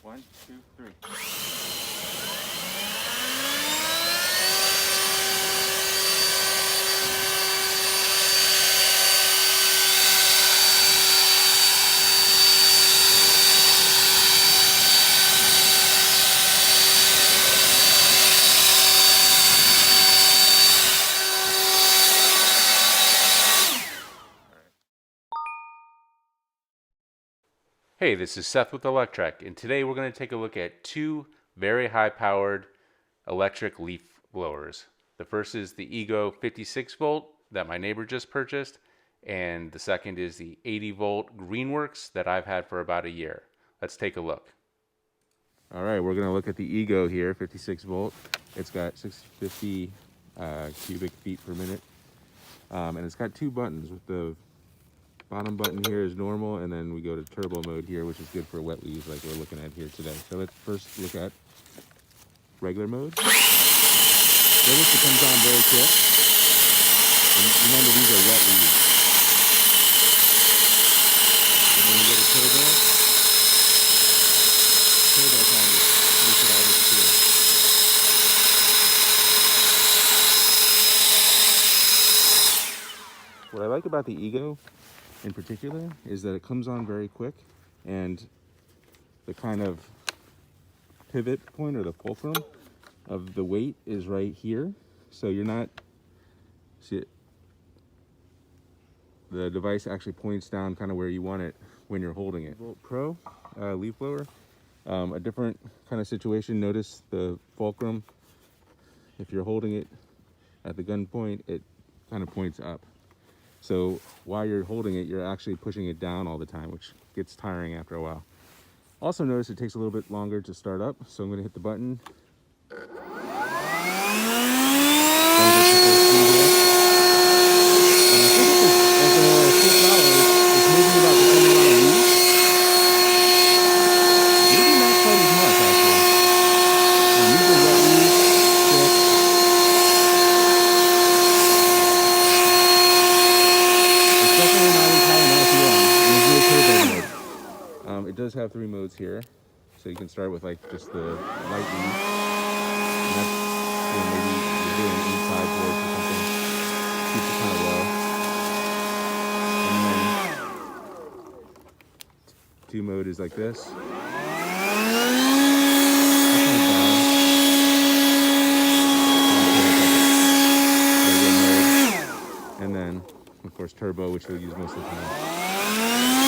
1, 2, 3. Hey, this is Seth with Electrek, and today we're going to take a look at two very high-powered electric leaf blowers. The first is the Ego 56 volt that my neighbor just purchased, and the second is the 80 volt Greenworks that I've had for about a year. Let's take a look. All right, we're going to look at the Ego here, 56 volt. It's got 650 cubic feet per minute, and it's got two buttons. With the bottom button here is normal, and then we go to turbo mode here, which is good for wet leaves like we're looking at here today. So let's first look at regular mode. Notice it comes on very quick. And remember, these are wet leaves. And then we go to turbo. Turbo kind of makes it all disappear. What I like about the Ego in particular is that it comes on very quick, and the kind of pivot point or the fulcrum of the weight is right here, so you're not, see it, the device actually points down kind of where you want it when you're holding it. Volt Pro leaf blower, a different kind of situation. Notice the fulcrum, if you're holding it at the gun point, it kind of points up. So while you're holding it, you're actually pushing it down all the time, which gets tiring after a while. Also notice it takes a little bit longer to start up, so I'm going to hit the button. It does have 3 modes here, so you can start with like just the light lead, and that's, you know, maybe you're doing inside boards or something, keeps it kind of low. And then 2 mode is like this. And then, of course, turbo, which we'll use most of the time.